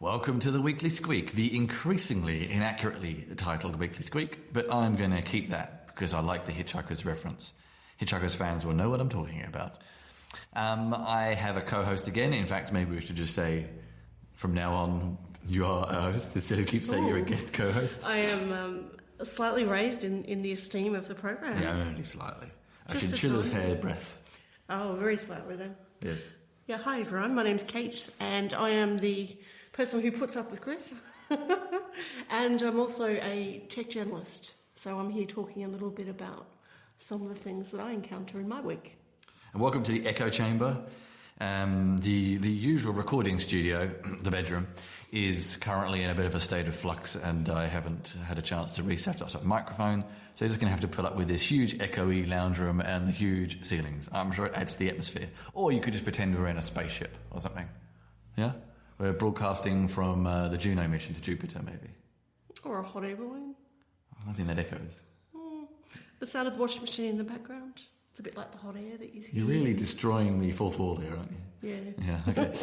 Welcome to the Weekly Squeak, the increasingly inaccurately titled Weekly Squeak, but I'm going to keep that because I like the Hitchhiker's reference. Hitchhiker's fans will know what I'm talking about. I have a co-host again. In fact, maybe we should just say from now on you are a host instead of keep saying you're a guest co-host. I am slightly raised in the esteem of the program. Yeah, only slightly. I Just can a chill his tiny hair bit. breath. Oh, very slightly then. Yes. Yeah, hi everyone. My name's Kate, and I am the person who puts up with Chris. And I'm also a tech journalist, so I'm here talking a little bit about some of the things that I encounter in my week. And welcome to the Echo Chamber. The usual recording studio, the bedroom, is currently in a bit of a state of flux, and I haven't had a chance to reset up the microphone, so you're just going to have to put up with this huge echoey lounge room and the huge ceilings. I'm sure it adds to the atmosphere. Or you could just pretend we're in a spaceship or something. Yeah? We're broadcasting from the Juno mission to Jupiter, maybe. Or a hot air balloon. I think that echoes. The sound of the washing machine in the background. It's a bit like the hot air that you hear. You're really destroying the fourth wall here, aren't you? Yeah. Yeah, okay.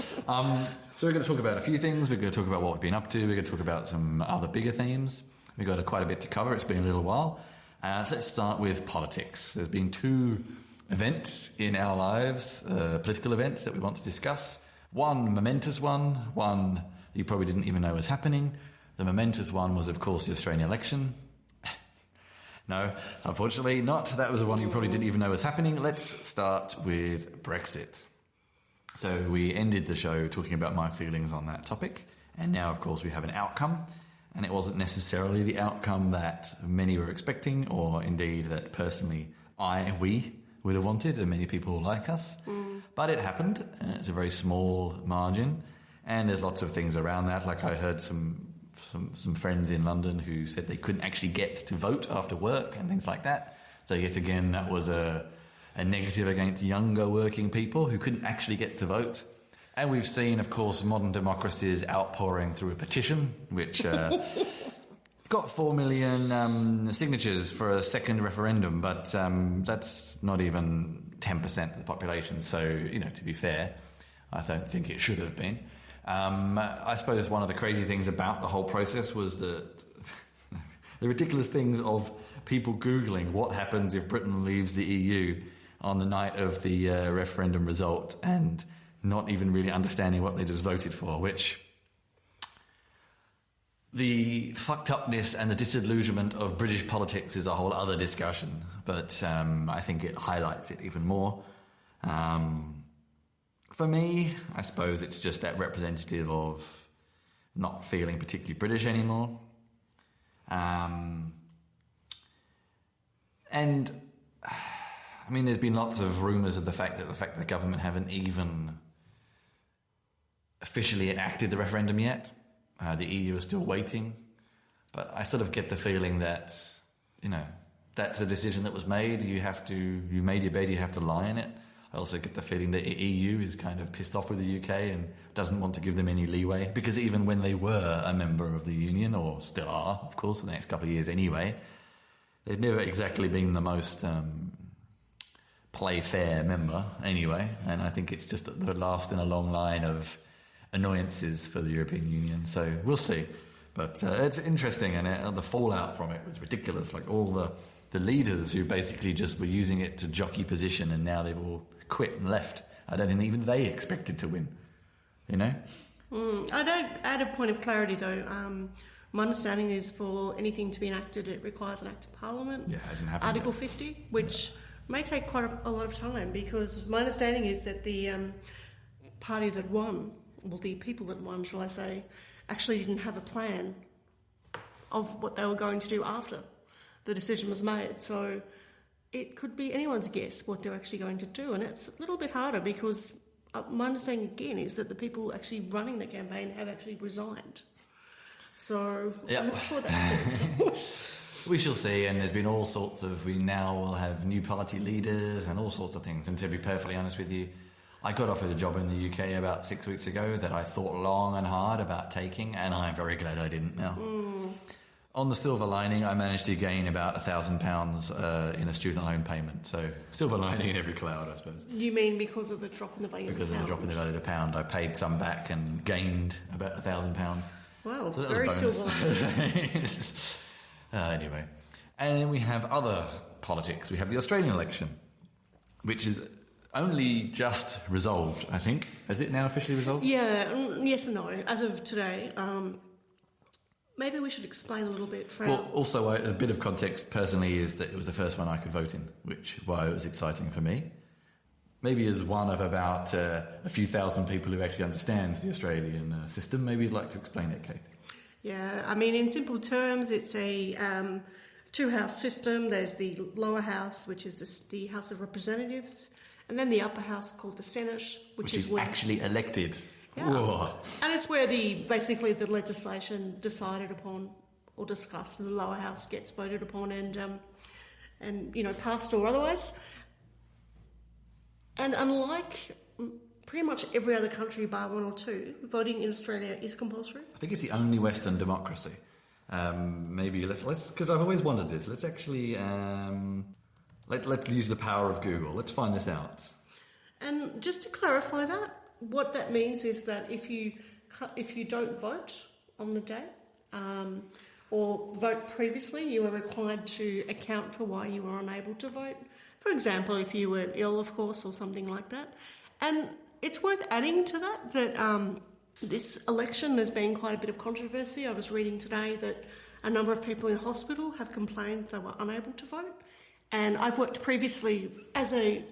So we're going to talk about a few things. We're going to talk about what we've been up to. We're going to talk about some other bigger themes. We've got quite a bit to cover. It's been a little while. So let's start with politics. There's been two events in our lives, political events that we want to discuss. One momentous one you probably didn't even know was happening. The momentous one was, of course, the Australian election. No, unfortunately not. That was the one you probably didn't even know was happening. Let's start with Brexit. So we ended the show talking about my feelings on that topic, and now, of course, we have an outcome, and it wasn't necessarily the outcome that many were expecting, or indeed that personally we would have wanted, and many people like us. But it happened, and it's a very small margin, and there's lots of things around that. Like I heard some friends in London who said they couldn't actually get to vote after work and things like that. So yet again, that was a negative against younger working people who couldn't actually get to vote. And we've seen, of course, modern democracies outpouring through a petition, which got 4 million signatures for a second referendum, but that's not even 10% of the population. So, to be fair, I don't think it should have been. I suppose one of the crazy things about the whole process was that the ridiculous things of people Googling what happens if Britain leaves the EU on the night of the referendum result and not even really understanding what they just voted for, which the fucked upness and the disillusionment of British politics is a whole other discussion, but I think it highlights it even more. For me, I suppose it's just that representative of not feeling particularly British anymore. And, I mean, there's been lots of rumours of the fact that the government haven't even officially enacted the referendum yet. The EU is still waiting. But I sort of get the feeling that, that's a decision that was made. You made your bed, you have to lie in it. I also get the feeling that the EU is kind of pissed off with the UK and doesn't want to give them any leeway, because even when they were a member of the Union, or still are, of course, for the next couple of years anyway, they've never exactly been the most play-fair member anyway, and I think it's just the last in a long line of annoyances for the European Union, so we'll see. But it's interesting, and the fallout from it was ridiculous, like all the leaders who basically just were using it to jockey position, and now they've all quit and left. I don't think even they expected to win, I don't add a point of clarity though. My understanding is for anything to be enacted, it requires an act of Parliament. Yeah, it hasn't happened Article yet. 50, which may take quite a lot of time, because my understanding is that the party that won, well, the people that won, shall I say, actually didn't have a plan of what they were going to do after the decision was made. So it could be anyone's guess what they're actually going to do. And it's a little bit harder because my understanding again is that the people actually running the campaign have actually resigned. So I'm not sure that sense. We shall see, and there's been all sorts of, we now will have new party leaders and all sorts of things. And to be perfectly honest with you, I got offered a job in the UK about 6 weeks ago that I thought long and hard about taking, and I'm very glad I didn't now. On the silver lining, I managed to gain about £1,000 in a student loan payment. So silver lining in every cloud, I suppose. You mean because of the drop in the value of the pound? Because of the drop in the value of the pound, I paid some back and gained about £1,000. Wow, so very silver lining. Anyway, and then we have other politics. We have the Australian election, which is only just resolved, I think. Is it now officially resolved? Yeah, yes and no. As of today, maybe we should explain a little bit. Also, a bit of context personally is that it was the first one I could vote in, which why it was exciting for me. Maybe as one of about a few thousand people who actually understands the Australian system, maybe you'd like to explain it, Kate. Yeah, I mean, in simple terms, it's a two-house system. There's the lower house, which is the House of Representatives, and then the upper house called the Senate, which is actually elected. Yeah. Whoa. And it's where basically the legislation decided upon or discussed in the lower house gets voted upon and passed or otherwise. And unlike pretty much every other country bar one or two, voting in Australia is compulsory. I think it's the only Western democracy. Maybe let's because I've always wondered this. Let's actually let's use the power of Google. Let's find this out. And just to clarify that, what that means is that if you don't vote on the day or vote previously, you are required to account for why you were unable to vote. For example, if you were ill, of course, or something like that. And it's worth adding to that this election there's been quite a bit of controversy. I was reading today that a number of people in hospital have complained they were unable to vote. And I've worked previously as a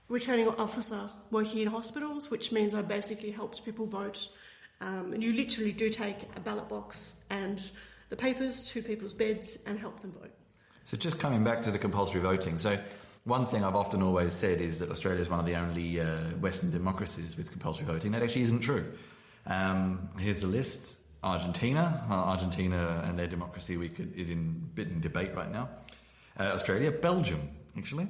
returning officer working in hospitals, which means I basically helped people vote. And you literally do take a ballot box and the papers to people's beds and help them vote. So just coming back to the compulsory voting. So one thing I've often always said is that Australia is one of the only Western democracies with compulsory voting. That actually isn't true. Here's the list. Argentina and their democracy is in bit in debate right now. Australia, Belgium, actually.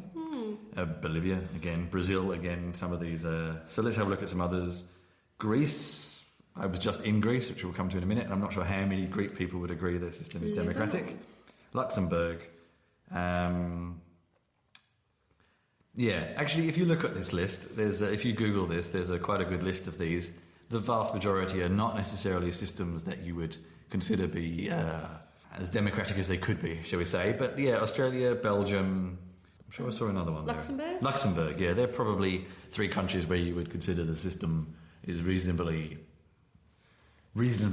Bolivia, again. Brazil, again. Some of these. So let's have a look at some others. Greece. I was just in Greece, which we'll come to in a minute, and I'm not sure how many Greek people would agree their system is democratic. Luxembourg. Actually, if you look at this list, if you Google this, there's quite a good list of these. The vast majority are not necessarily systems that you would consider be as democratic as they could be, shall we say. But yeah, Australia, Belgium, I'm sure I saw another one Luxembourg? There. Luxembourg, yeah. They're probably three countries where you would consider the system is reasonably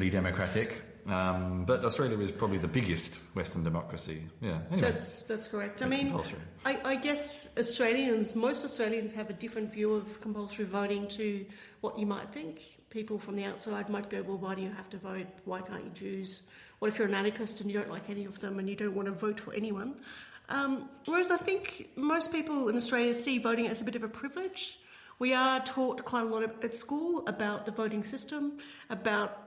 democratic. But Australia is probably the biggest Western democracy. Yeah, anyway. That's correct. I mean, I guess most Australians have a different view of compulsory voting to what you might think. People from the outside might go, well, why do you have to vote? Why can't you choose? What if you're an anarchist and you don't like any of them and you don't want to vote for anyone? Whereas I think most people in Australia see voting as a bit of a privilege. We are taught quite a lot at school about the voting system, about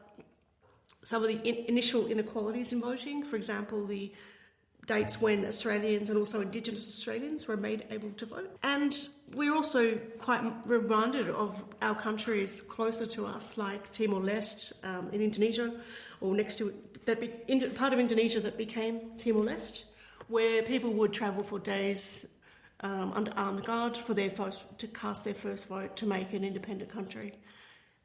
some of the initial inequalities in voting. For example, the dates when Australians and also Indigenous Australians were made able to vote. And we're also quite reminded of our countries closer to us, like Timor-Leste in Indonesia, or next to it, part of Indonesia that became Timor-Leste, where people would travel for days under armed guard to cast their first vote to make an independent country.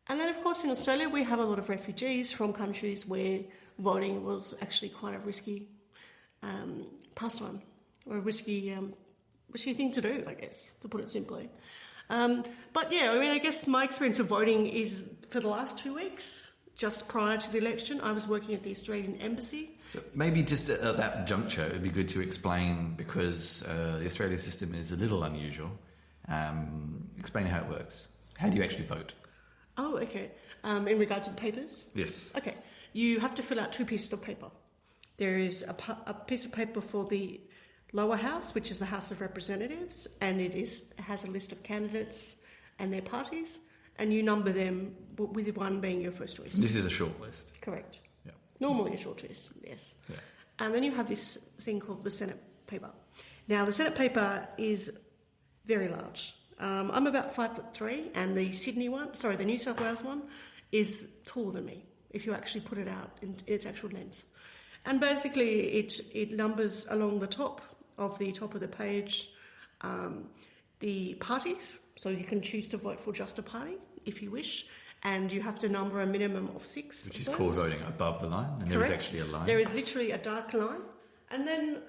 And then, of course, in Australia, we have a lot of refugees from countries where voting was actually quite a risky pastime, or a risky thing to do, I guess, to put it simply. But yeah, I mean, I guess my experience of voting is for the last 2 weeks, just prior to the election. I was working at the Australian Embassy. So maybe just at that juncture, it would be good to explain, because the Australian system is a little unusual. Explain how it works. How do you actually vote? Oh, okay. In regard to the papers? Yes. Okay. You have to fill out 2 pieces of paper. There is a piece of paper for the lower house, which is the House of Representatives, and it has a list of candidates and their parties, and you number them with one being your first choice. This is a short list. Correct. Yeah. Normally a short list, yes. Yeah. And then you have this thing called the Senate paper. Now, the Senate paper is very large. I'm about 5'3", and the New South Wales one is taller than me, if you actually put it out in its actual length. And basically it numbers along the top of the page the parties. So you can choose to vote for just a party if you wish. And you have to number a minimum of 6. Which is called voting above the line. And Correct. there is actually a line. There is literally a dark line. And then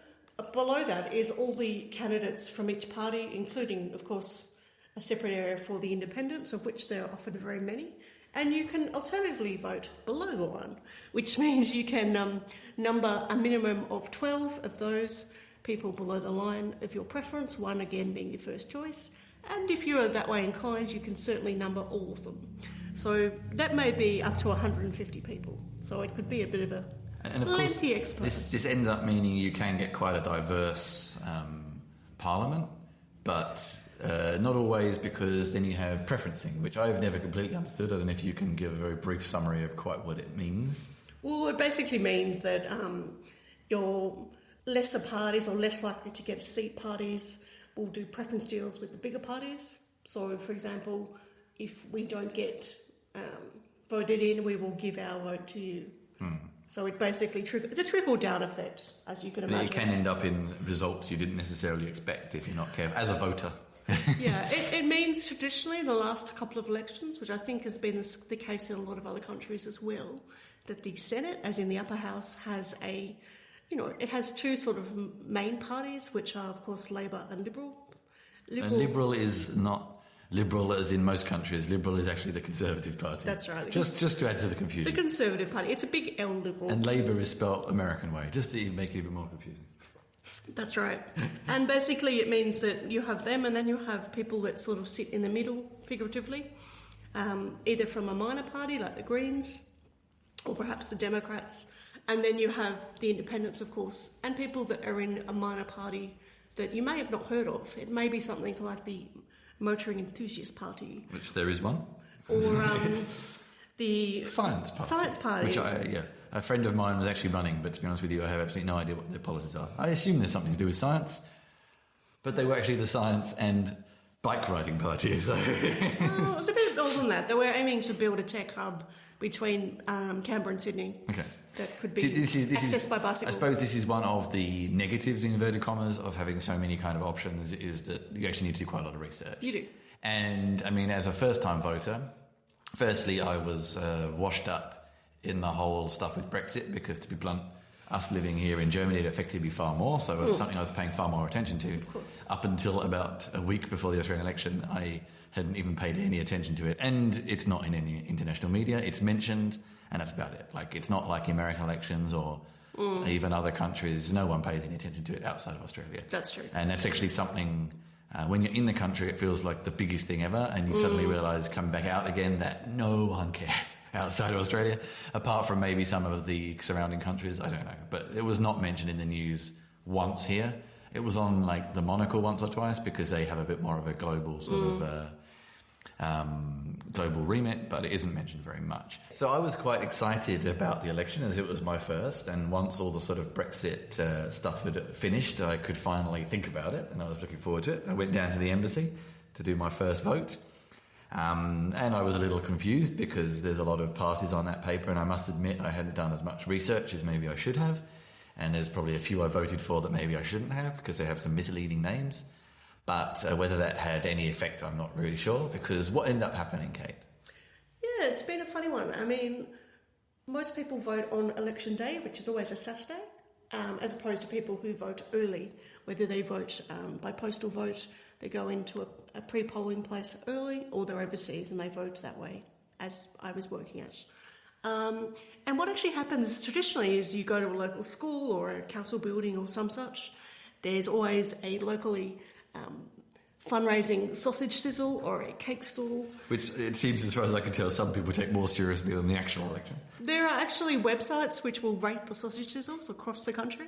below that is all the candidates from each party, including, of course, a separate area for the independents, of which there are often very many. And you can alternatively vote below the line, which means you can number a minimum of 12 of those people below the line of your preference, one again being your first choice. And if you are that way inclined, you can certainly number all of them. So that may be up to 150 people. So it could be a bit of a lengthy exercise. This ends up meaning you can get quite a diverse parliament, but not always, because then you have preferencing, which I've never completely understood. I don't know if you can give a very brief summary of quite what it means. Well, it basically means that your lesser parties or less likely to get a seat parties will do preference deals with the bigger parties. So, for example, if we don't get voted in, we will give our vote to you. So it basically it's a trickle-down effect, as you can imagine. But it can end up in results you didn't necessarily expect if you're not careful, as a voter. Yeah, it means traditionally in the last couple of elections, which I think has been the case in a lot of other countries as well, that the Senate, as in the upper house, has it has two sort of main parties, which are, of course, Labour and Liberal. And Liberal is not Liberal as in most countries. Liberal is actually the Conservative Party. That's right. Just to add to the confusion. The Conservative Party. It's a big L, Liberal. And Labour is spelt American way, just to make it even more confusing. That's right. And basically it means that you have them, and then you have people that sort of sit in the middle, figuratively, either from a minor party like the Greens or perhaps the Democrats. And then you have the independents, of course, and people that are in a minor party that you may have not heard of. It may be something like the Motoring Enthusiast Party. Which there is one. Or the Science Party. Which a friend of mine was actually running, but to be honest with you, I have absolutely no idea what their policies are. I assume there's something to do with science, but they were actually the Science and Bike Riding Party. So. Well, it's a bit more than that. They were aiming to build a tech hub between Canberra and Sydney. Okay. That could be accessed by bicycle. I suppose this is one of the negatives, in inverted commas, of having so many kind of options, is that you actually need to do quite a lot of research. You do. And, I mean, as a first-time voter, firstly, I was washed up in the whole stuff with Brexit, because, to be blunt, us living here in Germany, it affected me far more, so it was something I was paying far more attention to. Of course. Up until about a week before the Australian election, I hadn't even paid any attention to it. And it's not in any international media. It's mentioned, and that's about it. Like, it's not like American elections or even other countries. No one pays any attention to it outside of Australia. That's true. And that's actually something, when you're in the country, it feels like the biggest thing ever, and you suddenly realise, coming back out again, that no one cares outside of Australia, apart from maybe some of the surrounding countries. I don't know. But it was not mentioned in the news once here. It was on, like, the Monocle once or twice, because they have a bit more of a global sort of global remit, but it isn't mentioned very much. So I was quite excited about the election, as it was my first, and once all the sort of Brexit stuff had finished, I could finally think about it, and I was looking forward to it. I went down to the embassy to do my first vote, and I was a little confused because there's a lot of parties on that paper, and I must admit I hadn't done as much research as maybe I should have, and there's probably a few I voted for that maybe I shouldn't have, because they have some misleading names. But whether that had any effect, I'm not really sure, because what ended up happening, Kate? Yeah, it's been a funny one. I mean, most people vote on election day, which is always a Saturday, as opposed to people who vote early, whether they vote by postal vote, they go into a pre-polling place early, or they're overseas and they vote that way, as I was working at. And what actually happens traditionally is you go to a local school or a council building or some such. There's always a locally fundraising sausage sizzle or a cake stall. Which, it seems, as far as I can tell, some people take more seriously than the actual election. There are actually websites which will rate the sausage sizzles across the country.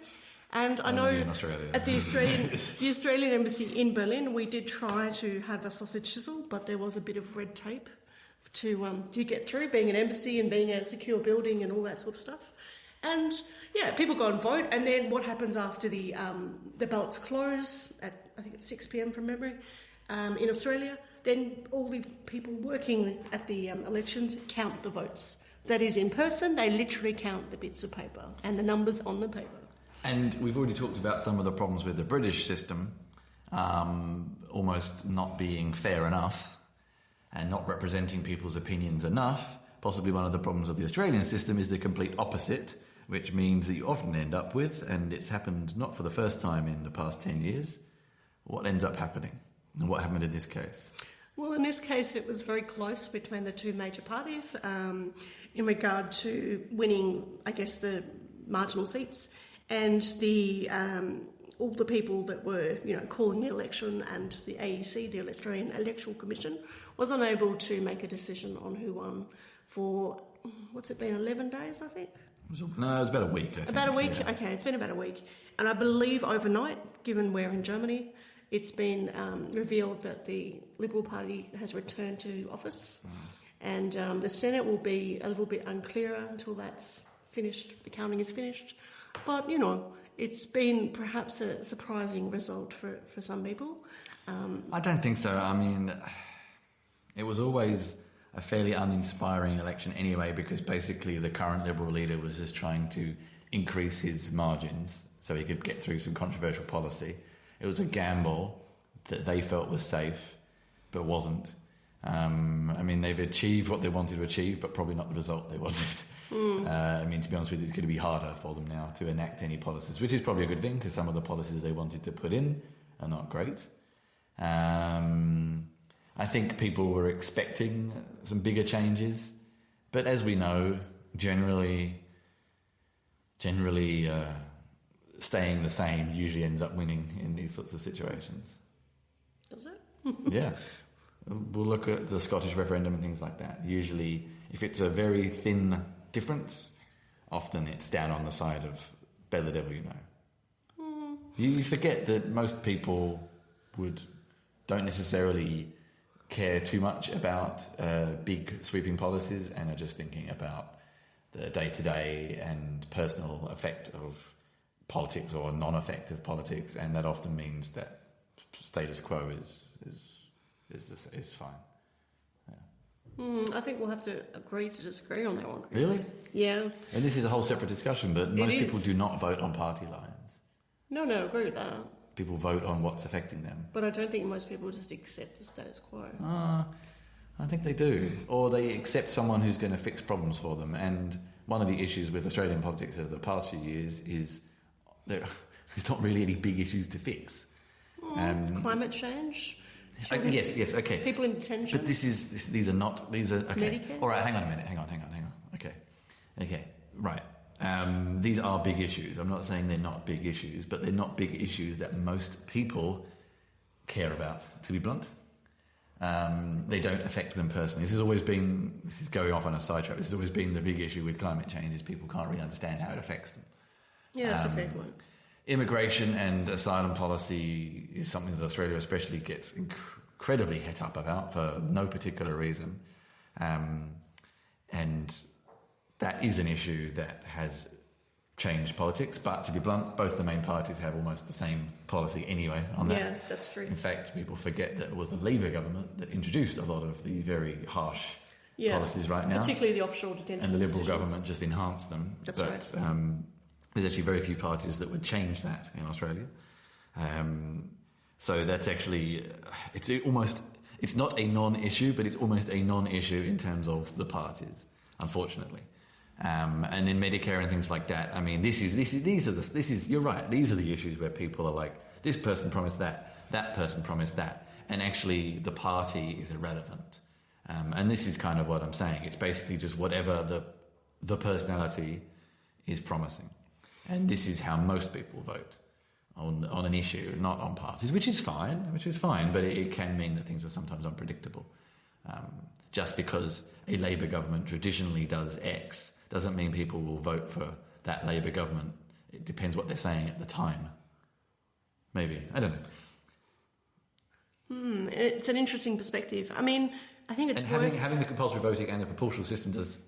And I know in Australia. At the Australian Embassy in Berlin, we did try to have a sausage sizzle, but there was a bit of red tape to get through, being an embassy and being a secure building and all that sort of stuff. And yeah, people go and vote, and then what happens after the ballots close at, I think it's 6 p.m. from memory, in Australia, then all the people working at the elections count the votes that is in person, they literally count the bits of paper and the numbers on the paper. And we've already talked about some of the problems with the British system, almost not being fair enough and not representing people's opinions enough. Possibly one of the problems of the Australian system is the complete opposite, which means that you often end up with, and it's happened not for the first time in the past 10 years, what ends up happening. And what happened in this case? Well, in this case, it was very close between the two major parties in regard to winning, I guess, the marginal seats, and the all the people that were, calling the election, and the AEC, the Australian Electoral Commission, was unable to make a decision on who won for, what's it been, 11 days, I think? No, it was about a week, I think. About a week? Yeah. Okay, it's been about a week. And I believe overnight, given we're in Germany, it's been revealed that the Liberal Party has returned to office, and the Senate will be a little bit unclear until that's finished, the counting is finished. But, it's been perhaps a surprising result for some people. I don't think so. I mean, it was always a fairly uninspiring election anyway, because basically the current Liberal leader was just trying to increase his margins so he could get through some controversial policy. It was a gamble that they felt was safe, but wasn't. I mean, they've achieved what they wanted to achieve, but probably not the result they wanted. To be honest with you, it's going to be harder for them now to enact any policies, which is probably a good thing, because some of the policies they wanted to put in are not great. I think people were expecting some bigger changes, but as we know, generally staying the same usually ends up winning in these sorts of situations. Does it? Yeah. We'll look at the Scottish referendum and things like that. Usually, if it's a very thin difference, often it's down on the side of better the devil you know. You forget that most people don't necessarily care too much about big sweeping policies and are just thinking about the day-to-day and personal effect of politics or non-effect of politics, and that often means that status quo is fine. I think we'll have to agree to disagree on that one, Chris. Really? Yeah. And this is a whole separate discussion, but most people do not vote on party lines. No, I agree with that. People vote on what's affecting them. But I don't think most people just accept the status quo. I think they do. Or they accept someone who's going to fix problems for them. And one of the issues with Australian politics over the past few years is there's not really any big issues to fix. Climate change? Yes, okay. People in detention? But these are okay. Medicare? All right, hang on a minute. Hang on. Okay, right. These are big issues. I'm not saying they're not big issues, but they're not big issues that most people care about, to be blunt. They don't affect them personally. This is going off on a sidetrack, this has always been the big issue with climate change, is people can't really understand how it affects them. Yeah, that's a fair point. Immigration and asylum policy is something that Australia especially gets incredibly het up about for no particular reason. And that is an issue that has changed politics, but to be blunt, both the main parties have almost the same policy anyway on that. Yeah, that's true. In fact, people forget that it was the Labor government that introduced a lot of the very harsh policies right now. Particularly the offshore detention and the Liberal decisions. government just enhanced them. That's right. There's actually very few parties that would change that in Australia. So that's actually, it's not a non-issue, but it's almost a non-issue in terms of the parties, unfortunately. And in Medicare and things like that, I mean, you're right. These are the issues where people are like, this person promised that person promised that, and actually the party is irrelevant. And this is kind of what I'm saying. It's basically just whatever the personality is promising. And this is how most people vote on an issue, not on parties, which is fine, but it can mean that things are sometimes unpredictable. Just because a Labor government traditionally does X doesn't mean people will vote for that Labor government. It depends what they're saying at the time. Maybe. I don't know. It's an interesting perspective. I mean, I think it's having the compulsory voting and the proportional system does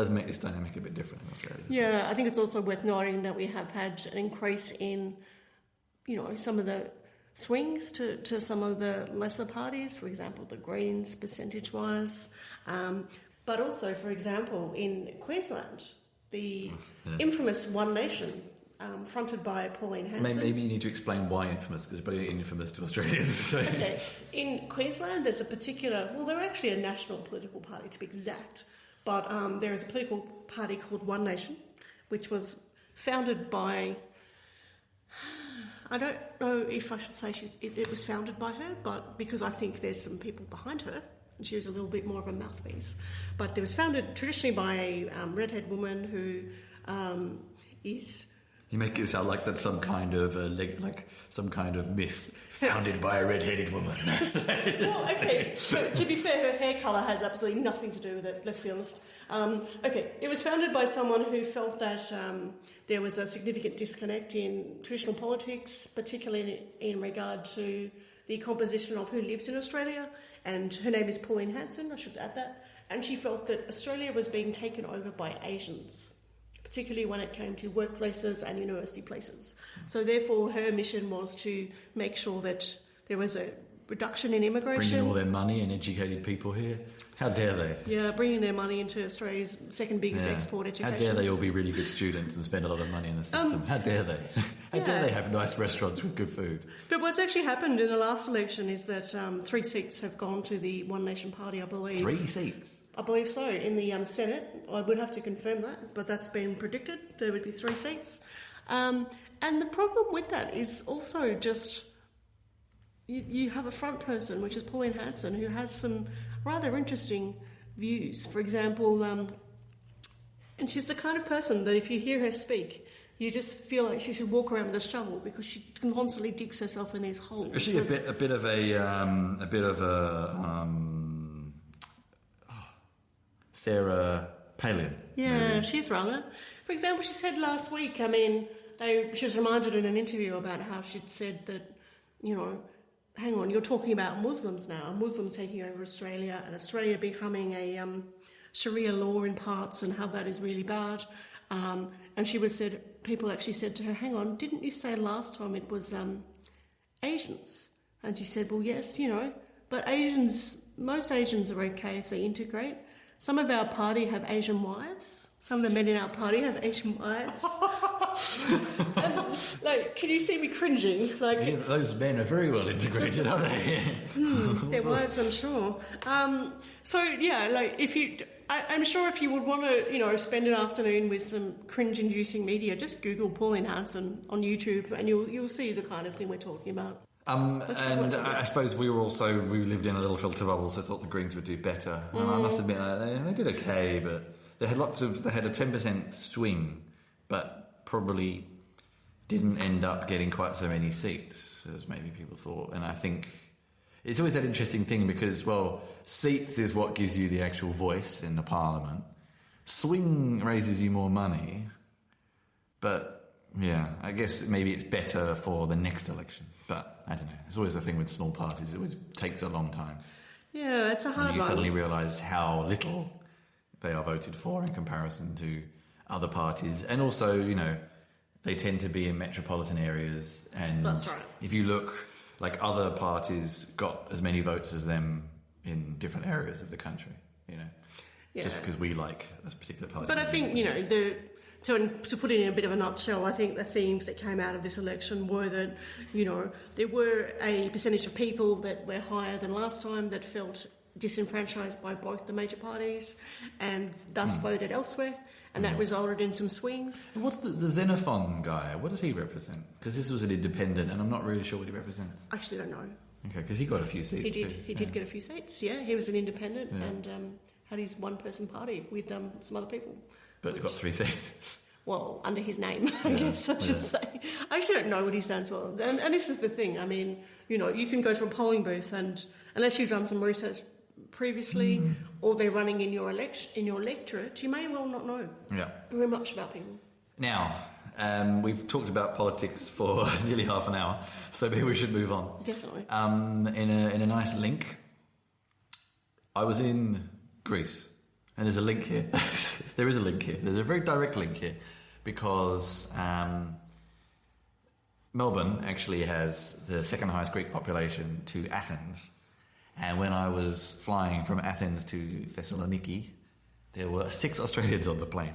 make this dynamic a bit different in Australia. Yeah, I think it's also worth noting that we have had an increase in, some of the swings to some of the lesser parties. For example, the Greens, percentage-wise. But also, for example, in Queensland, the infamous One Nation, fronted by Pauline Hanson. Maybe you need to explain why infamous, because it's probably infamous to Australians. So. Okay. In Queensland, there's a particular... Well, they're actually a national political party, to be exact. But there is a political party called One Nation, which was founded by... I don't know if I should say it was founded by her, but because I think there's some people behind her, and she was a little bit more of a mouthpiece. But it was founded traditionally by a redhead woman who is... You make it sound like that's some kind of some kind of myth founded by a red-headed woman. Well, okay. But to be fair, her hair colour has absolutely nothing to do with it. Let's be honest. Okay, it was founded by someone who felt that there was a significant disconnect in traditional politics, particularly in regard to the composition of who lives in Australia. And her name is Pauline Hanson. I should add that. And she felt that Australia was being taken over by Asians, particularly when it came to workplaces and university places. So therefore her mission was to make sure that there was a reduction in immigration. Bringing all their money and educated people here. How dare they? Yeah, bringing their money into Australia's second biggest export education. How dare they all be really good students and spend a lot of money in the system? How dare they? How dare they have nice restaurants with good food? But what's actually happened in the last election is that 3 seats have gone to the One Nation Party, I believe. 3 seats? I believe so, in the Senate. I would have to confirm that, but that's been predicted. There would be 3 seats. And the problem with that is also just you have a front person, which is Pauline Hanson, who has some rather interesting views. For example, and she's the kind of person that if you hear her speak, you just feel like she should walk around with a shovel because she constantly digs herself in these holes. Is she a bit of a Sarah Palin? Yeah, maybe. she's rather. For example, she said last week, she was reminded in an interview about how she'd said that, hang on, you're talking about Muslims now, Muslims taking over Australia and Australia becoming a Sharia law in parts and how that is really bad. And people actually said to her, hang on, didn't you say last time it was Asians? And she said, well, yes, but most Asians are okay if they integrate. Some of our party have Asian wives. Some of the men in our party have Asian wives. And, can you see me cringing? Those men are very well integrated, aren't they? Their wives, I'm sure. I'm sure if you would want to, spend an afternoon with some cringe-inducing media, just Google Pauline Hanson on YouTube, and you'll see the kind of thing we're talking about. I suppose we lived in a little filter bubble, so thought the Greens would do better. And I must admit, they did okay, but they had a 10% swing, but probably didn't end up getting quite so many seats as maybe people thought. And I think it's always that interesting thing because, seats is what gives you the actual voice in the parliament. Swing raises you more money, but yeah, I guess maybe it's better for the next election. But I don't know. It's always the thing with small parties. It always takes a long time. Yeah, it's a hard one. And you suddenly realise how little they are voted for in comparison to other parties. And also, they tend to be in metropolitan areas. And that's right. If you look, other parties got as many votes as them in different areas of the country, Yeah. Just because we like a particular party. But I think, to put it in a bit of a nutshell, I think the themes that came out of this election were that, there were a percentage of people that were higher than last time that felt disenfranchised by both the major parties and thus voted elsewhere, and that resulted in some swings. What's the Xenophon guy? What does he represent? Because this was an independent, and I'm not really sure what he represents. I actually don't know. Okay, because he got a few seats. He did get a few seats. Yeah, he was an independent and had his one-person party with some other people. But he got 3 seats. Well, under his name, I guess I should say. I actually don't know what he stands for. And this is the thing. You can go to a polling booth and unless you've done some research previously or they're running in your electorate, you may well not know very much about people. Now, we've talked about politics for nearly half an hour, so maybe we should move on. Definitely. In a nice link, I was in Greece. And there's a link here. There is a link here. There's a very direct link here because Melbourne actually has the second highest Greek population to Athens. And when I was flying from Athens to Thessaloniki, there were 6 Australians on the plane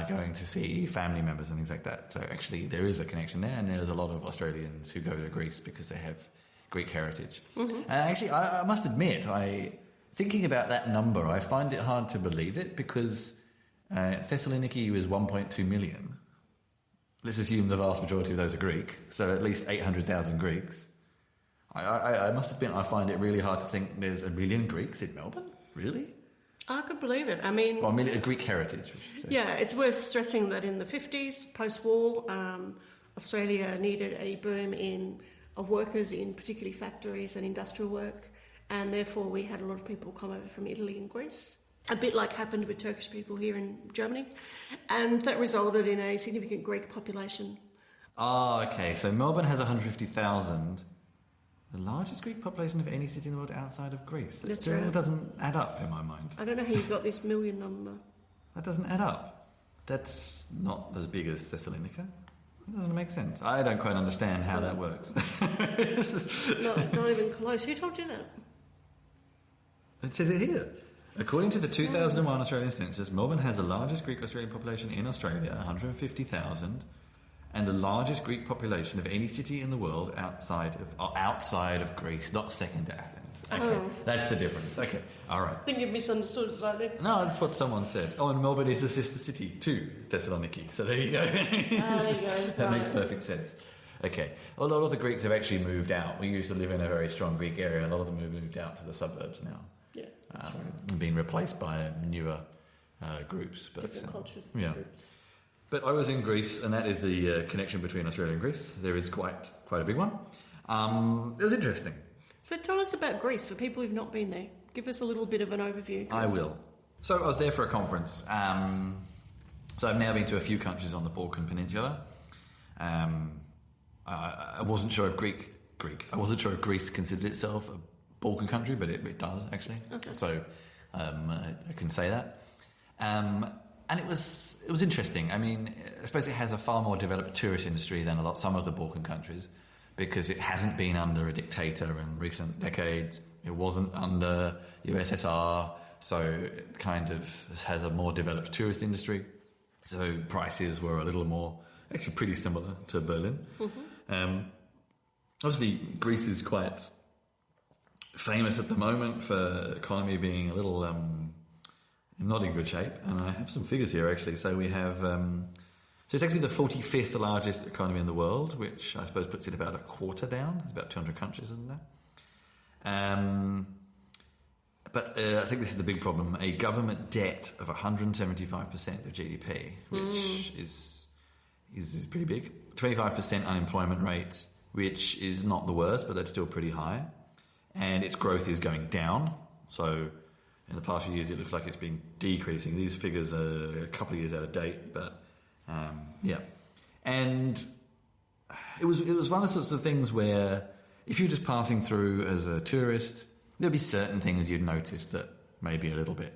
going to see family members and things like that. So actually there is a connection there, and there's a lot of Australians who go to Greece because they have Greek heritage. And actually, I must admit, thinking about that number, I find it hard to believe it because Thessaloniki was 1.2 million. Let's assume the vast majority of those are Greek, so at least 800,000 Greeks. I must admit, I find it really hard to think there's 1 million Greeks in Melbourne. Really? I could believe it. I mean... Well, a Greek heritage, I should say. Yeah, it's worth stressing that in the 50s, post-war, Australia needed a boom of workers in particularly factories and industrial work, and therefore we had a lot of people come over from Italy and Greece, a bit like happened with Turkish people here in Germany, and that resulted in a significant Greek population. Oh, okay. So Melbourne has 150,000, the largest Greek population of any city in the world outside of Greece. That still doesn't add up in my mind. I don't know how you got this million number. That doesn't add up. That's not as big as Thessalonica. It doesn't make sense. I don't quite understand how that works. Not even close. Who told you that? It says it here. According to the 2001 Australian census, Melbourne has the largest Greek Australian population in Australia, 150,000, and the largest Greek population of any city in the world outside of Greece, not second to Athens. Okay, that's the difference. Okay, all right. I think you've misunderstood slightly. No, that's what someone said. Oh, and Melbourne is a sister city to Thessaloniki. So there you go. There you go. That makes perfect sense. Okay, a lot of the Greeks have actually moved out. We used to live in a very strong Greek area. A lot of them have moved out to the suburbs now. Yeah, that's right. Being replaced by newer groups. But, different culture groups. But I was in Greece, and that is the connection between Australia and Greece. There is quite a big one. It was interesting. So tell us about Greece for people who've not been there. Give us a little bit of an overview. I will. So I was there for a conference. So I've now been to a few countries on the Balkan Peninsula. I wasn't sure if I wasn't sure if Greece considered itself a Balkan country, but it does actually. Okay. So I can say that. And it was interesting. I mean, I suppose it has a far more developed tourist industry than some of the Balkan countries, because it hasn't been under a dictator in recent decades. It wasn't under USSR, so it kind of has a more developed tourist industry. So prices were a little more, actually pretty similar to Berlin. Obviously, Greece is quite famous at the moment for economy being a little not in good shape, and I have some figures here actually. So we have, so it's actually the 45th largest economy in the world, which I suppose puts it about a quarter down. There's about 200 countries, isn't there? But I think this is the big problem: a government debt of 175% of GDP, which is pretty big. 25% unemployment rate, which is not the worst, but that's still pretty high. And its growth is going down. So in the past few years, it looks like it's been decreasing. These figures are a couple of years out of date, but yeah. And it was one of the sorts of things where if you're just passing through as a tourist, there'd be certain things you'd notice that maybe a little bit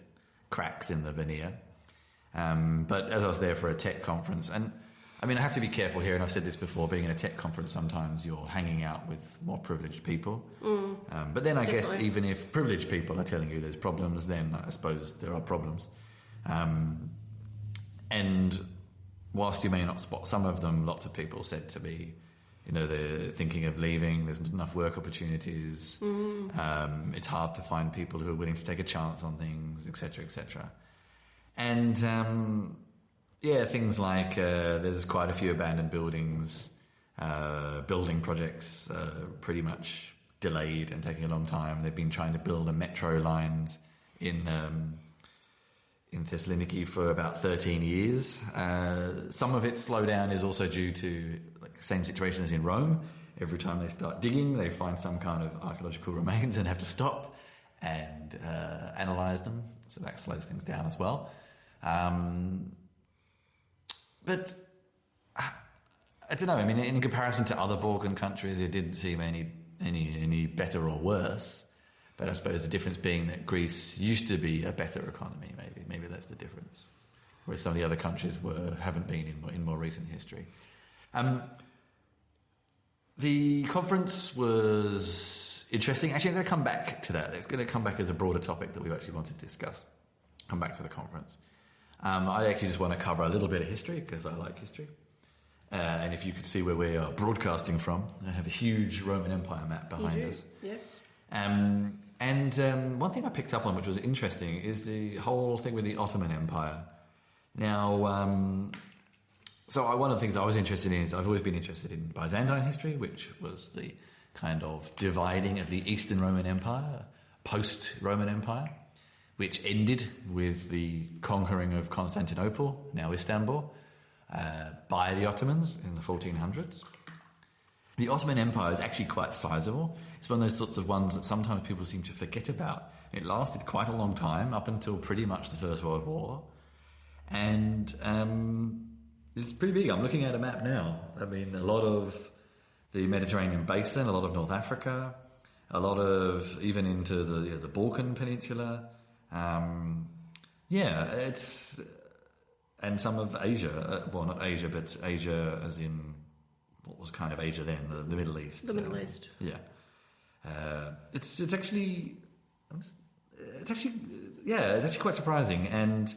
cracks in the veneer. But as I was there for a tech conference, and I mean, I have to be careful here, and I've said this before, being in a tech conference, sometimes you're hanging out with more privileged people. But then I guess even if privileged people are telling you there's problems, then I suppose there are problems. And whilst you may not spot some of them, lots of people said to me, they're thinking of leaving, there's not enough work opportunities, it's hard to find people who are willing to take a chance on things, etc., etc. And things like there's quite a few abandoned buildings, building projects pretty much delayed and taking a long time. They've been trying to build a metro lines in Thessaloniki for about 13 years. Some of its slowdown is also due to the same situation as in Rome. Every time they start digging, they find some kind of archaeological remains and have to stop and analyse them. So that slows things down as well. But I don't know. I mean, in comparison to other Balkan countries, it didn't seem any better or worse. But I suppose the difference being that Greece used to be a better economy. Maybe that's the difference. Whereas some of the other countries haven't been in more recent history. The conference was interesting. Actually, I'm going to come back to that. It's going to come back as a broader topic that we actually wanted to discuss. come back to the conference. I actually just want to cover a little bit of history because I like history. And if you could see where we are broadcasting from, I have a huge Roman Empire map behind us. Yes. And one thing I picked up on, which was interesting, is the whole thing with the Ottoman Empire. Now, one of the things I was interested in is I've always been interested in Byzantine history, which was the kind of dividing of the Eastern Roman Empire, post-Roman Empire, which ended with the conquering of Constantinople, now Istanbul, by the Ottomans in the 1400s. The Ottoman Empire is actually quite sizable. It's one of those sorts of ones that sometimes people seem to forget about. It lasted quite a long time, up until pretty much the First World War. And it's pretty big. I'm looking at a map now. I mean, a lot of the Mediterranean basin, a lot of North Africa, a lot of even into the Balkan Peninsula. It's... And some of Asia, well, not Asia, but Asia as in, what was kind of Asia then, the Middle East. The Middle East. Yeah. It's actually quite surprising. And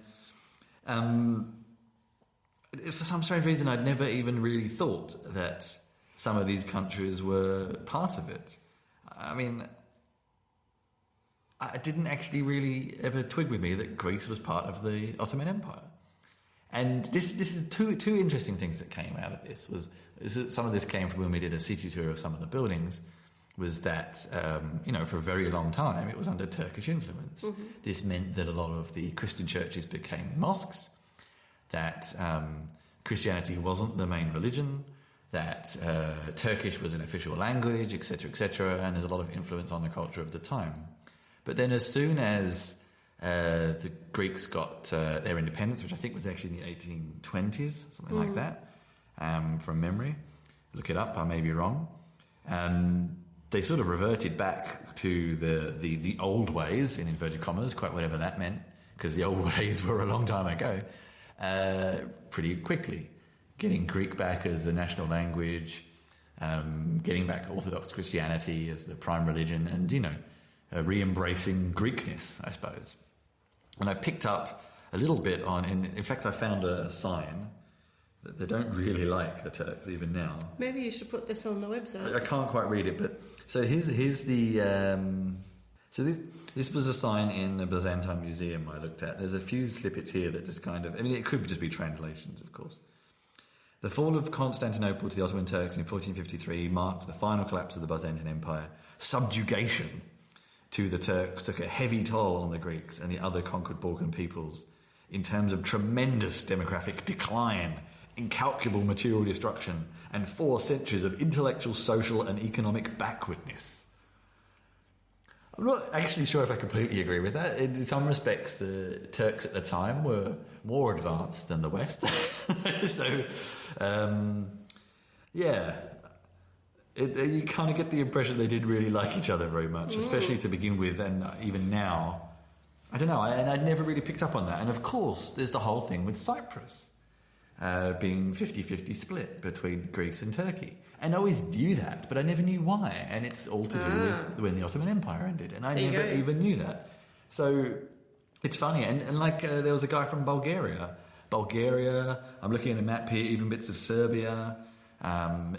for some strange reason, I'd never even really thought that some of these countries were part of it. I mean, I didn't actually really ever twig with me that Greece was part of the Ottoman Empire. And this is two interesting things that came out of this. Some of this came from when we did a city tour of some of the buildings, was that, for a very long time, it was under Turkish influence. Mm-hmm. This meant that a lot of the Christian churches became mosques, that Christianity wasn't the main religion, that Turkish was an official language, etc., and there's a lot of influence on the culture of the time. But then as soon as the Greeks got their independence, which I think was actually in the 1820s, something like that, from memory. Look it up, I may be wrong. They sort of reverted back to the old ways, in inverted commas, quite whatever that meant, because the old ways were a long time ago, pretty quickly. Getting Greek back as a national language, getting back Orthodox Christianity as the prime religion, and, re-embracing Greekness, I suppose. And I picked up a little bit on, in fact, I found a sign that they don't really like the Turks even now. Maybe you should put this on the website. I can't quite read it, but so here's the. This was a sign in the Byzantine Museum I looked at. There's a few snippets here that just kind of. I mean, it could just be translations, of course. The fall of Constantinople to the Ottoman Turks in 1453 marked the final collapse of the Byzantine Empire. Subjugation to the Turks took a heavy toll on the Greeks and the other conquered Balkan peoples in terms of tremendous demographic decline, incalculable material destruction, and 4 centuries of intellectual, social, and economic backwardness. I'm not actually sure if I completely agree with that. In some respects, the Turks at the time were more advanced than the West. You kind of get the impression they didn't really like each other very much, especially to begin with, and even now. I don't know, and I'd never really picked up on that. And of course, there's the whole thing with Cyprus being 50-50 split between Greece and Turkey. And I always knew that, but I never knew why. And it's all to do with when the Ottoman Empire ended, and I never even knew that. So it's funny, and there was a guy from Bulgaria, I'm looking at a map here, even bits of Serbia,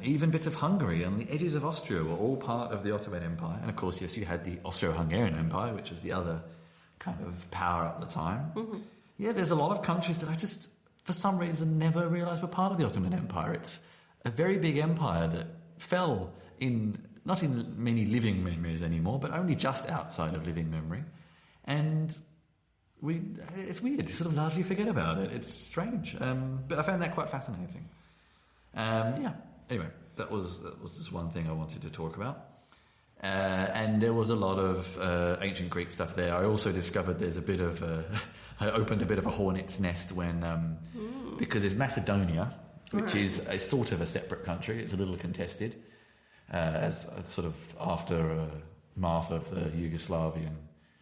even bits of Hungary and the edges of Austria were all part of the Ottoman Empire. And of course, yes, you had the Austro-Hungarian Empire, which was the other kind of power at the time. Mm-hmm. Yeah, there's a lot of countries that I just, for some reason, never realised were part of the Ottoman Empire. It's a very big empire that fell not in many living memories anymore, but only just outside of living memory. And it's weird, you sort of largely forget about it. It's strange. But I found that quite fascinating. Anyway, that was just one thing I wanted to talk about. And there was a lot of ancient Greek stuff there. I also discovered there's a bit of I opened a bit of a hornet's nest when because there's Macedonia, which is a sort of a separate country. It's a little contested as sort of after math of the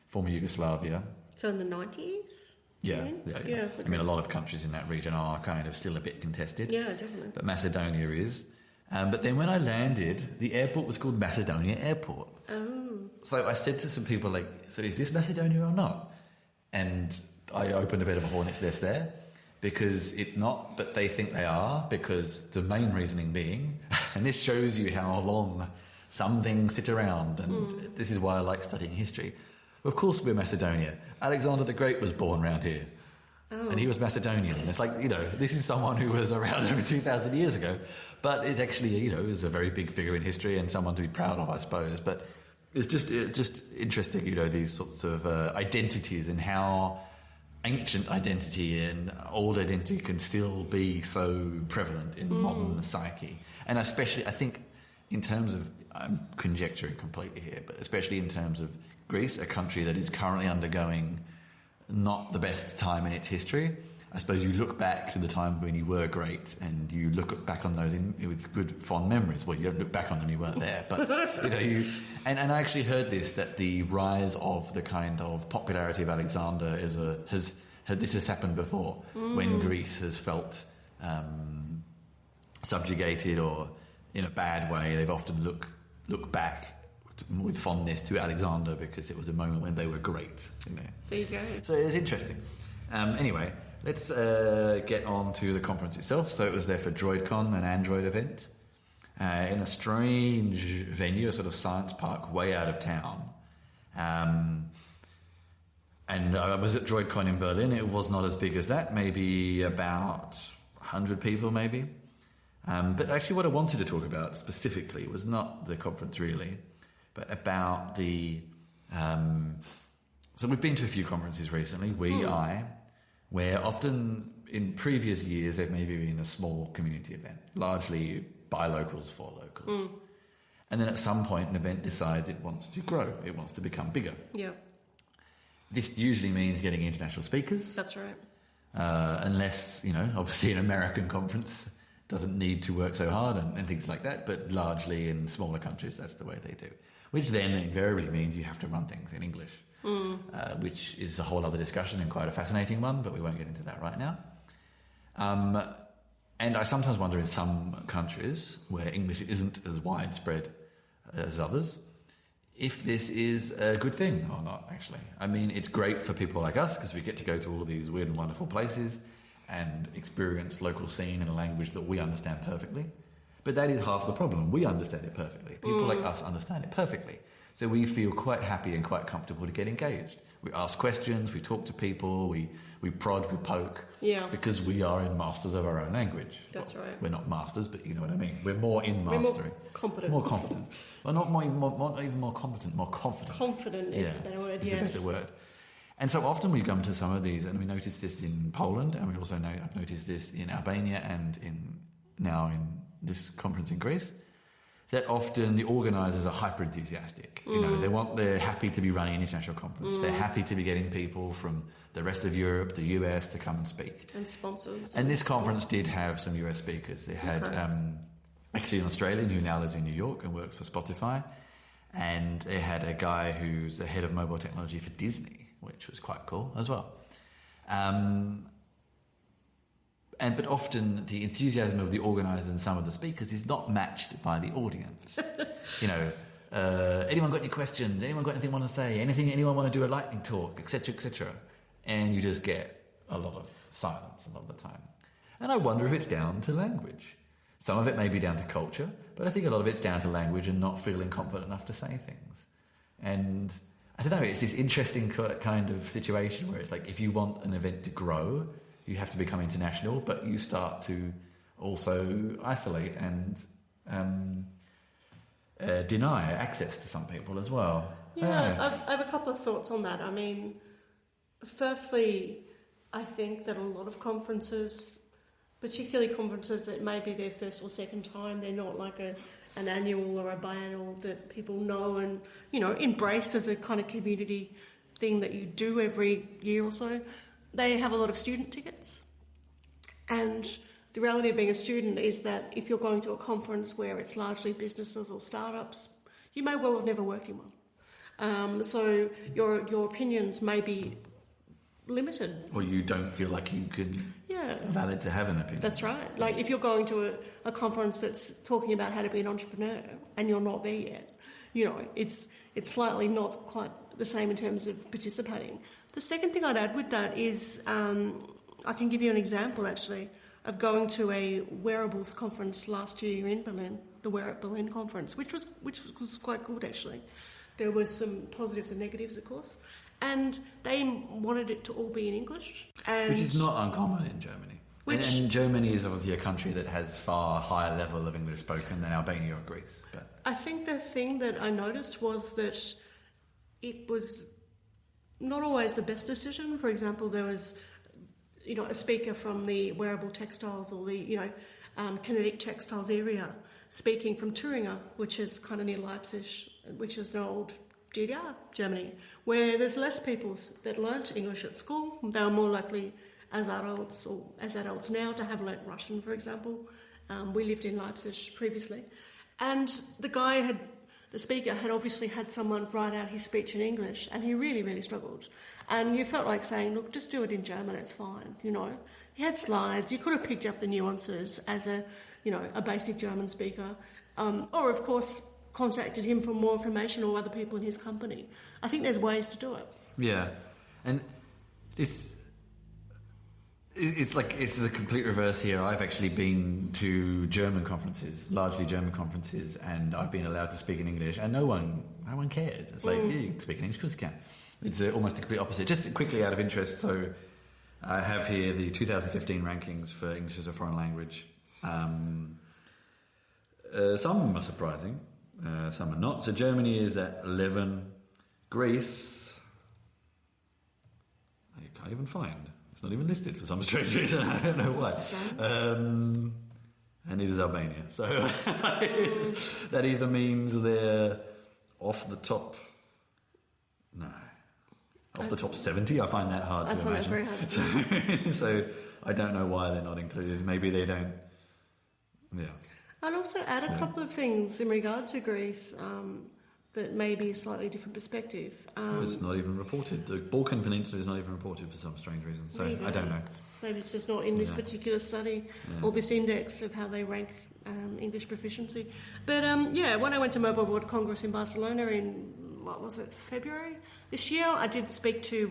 former Yugoslavia. So in the 90s? Yeah. Okay. I mean, a lot of countries in that region are kind of still a bit contested. Yeah, definitely. But Macedonia is. But then when I landed, the airport was called Macedonia Airport. Oh. So I said to some people, so is this Macedonia or not? And I opened a bit of a hornet's nest there, because it's not, but they think they are, because the main reasoning being, and this shows you how long some things sit around, and this is why I like studying history. Of course we're Macedonia. Alexander the Great was born around here. Oh. And he was Macedonian. And it's like, this is someone who was around over 2,000 years ago, but it's actually, is a very big figure in history and someone to be proud of, I suppose. But it's just interesting, these sorts of identities and how ancient identity and old identity can still be so prevalent in modern psyche. And especially, I think, in terms of, I'm conjecturing completely here, but especially in terms of Greece, a country that is currently undergoing not the best time in its history. I suppose you look back to the time when you were great, and you look back on those with good, fond memories. Well, you don't look back on them, you weren't there, but And I actually heard that the rise of the kind of popularity of Alexander has happened before, when Greece has felt subjugated or in a bad way. They've often look back with fondness to Alexander because it was a moment when they were great. There you go. So it's interesting. Anyway, let's get on to the conference itself. So it was there for DroidCon, an Android event, in a strange venue, a sort of science park way out of town. And I was at DroidCon in Berlin. It was not as big as that, maybe about 100 people maybe. But actually what I wanted to talk about specifically was not the conference really, but about the... so we've been to a few conferences recently, where often in previous years they've maybe been a small community event, largely by locals for locals. And then at some point an event decides it wants to grow, it wants to become bigger. Yeah. This usually means getting international speakers. That's right. Unless, obviously an American conference doesn't need to work so hard and things like that, but largely in smaller countries that's the way they do. Which then invariably means you have to run things in English, which is a whole other discussion and quite a fascinating one, but we won't get into that right now. And I sometimes wonder in some countries where English isn't as widespread as others, if this is a good thing or not, actually. I mean, it's great for people like us because we get to go to all of these weird and wonderful places and experience local scene in a language that we understand perfectly. But that is half the problem. We understand it perfectly. People like us understand it perfectly. So we feel quite happy and quite comfortable to get engaged. We ask questions, we talk to people, we prod, we poke. Yeah. Because we are in masters of our own language. That's right. We're not masters, but you know what I mean. We're more in mastering. More confident. More confident. Well, not even more competent, more confident. Confident is the better word, It's yes. a better word. And so often we come to some of these, and we notice this in Poland, and we also I've noticed this in Albania and now in this conference in Greece, that often the organisers are hyper enthusiastic. They're happy to be running an international conference. They're happy to be getting people from the rest of Europe, the US, to come and speak. And sponsors. And this conference did have some US speakers. They had actually an Australian who now lives in New York and works for Spotify, and they had a guy who's the head of mobile technology for Disney, which was quite cool as well. But often the enthusiasm of the organisers and some of the speakers is not matched by the audience. Anyone got any questions? Anyone got anything want to say? Anyone want to do a lightning talk, etc., etc. And you just get a lot of silence a lot of the time. And I wonder if it's down to language. Some of it may be down to culture, but I think a lot of it's down to language and not feeling confident enough to say things. And I don't know, it's this interesting kind of situation where it's like if you want an event to grow, you have to become international, but you start to also isolate and deny access to some people as well. Yeah, I have a couple of thoughts on that. I mean, firstly, I think that a lot of conferences, particularly conferences that may be their first or second time, they're not like an annual or a biannual that people know and, embrace as a kind of community thing that you do every year or so. They have a lot of student tickets. And the reality of being a student is that if you're going to a conference where it's largely businesses or startups, you may well have never worked in one. So your opinions may be limited. Or you don't feel like you can valid to have an opinion. That's right. Like if you're going to a conference that's talking about how to be an entrepreneur and you're not there yet, it's slightly not quite the same in terms of participating. The second thing I'd add with that is I can give you an example actually of going to a wearables conference last year in Berlin, the Wear at Berlin conference, which was quite good actually. There was some positives and negatives, of course, and they wanted it to all be in English, which is not uncommon in Germany. And Germany is obviously a country that has far higher level of English spoken than Albania or Greece. But I think the thing that I noticed was that it was not always the best decision. For example, there was, a speaker from the wearable textiles or the, kinetic textiles area speaking from Thuringia, which is kind of near Leipzig, which is an old GDR, Germany, where there's less people that learnt English at school. They were more likely as adults now to have learnt Russian, for example. We lived in Leipzig previously. And the speaker had obviously had someone write out his speech in English, and he really, really struggled. And you felt like saying, look, just do it in German, it's fine, He had slides, you could have picked up the nuances as a basic German speaker. Or, of course, contacted him for more information or other people in his company. I think there's ways to do it. Yeah. And it's the complete reverse here. I've actually been to German conferences, largely German conferences, and I've been allowed to speak in English, and no one cared. It's like, yeah, you can speak in English because you can. It's almost the complete opposite. Just quickly out of interest, so I have here the 2015 rankings for English as a foreign language. Some are surprising, some are not. So Germany is at 11, Greece, you can't even find. It's not even listed for some strange reason. I don't know why. And neither is Albania. So that either means they're off the top. No. Off the top 70? I find that hard to imagine. I find that very hard to imagine. So I don't know why they're not included. Maybe they don't. Yeah. I'd also add a couple of things in regard to Greece that may be a slightly different perspective. It's not even reported. The Balkan Peninsula is not even reported for some strange reason. So maybe. I don't know. Maybe it's just not in this particular study or this index of how they rank English proficiency. But when I went to Mobile World Congress in Barcelona in, February this year, I did speak to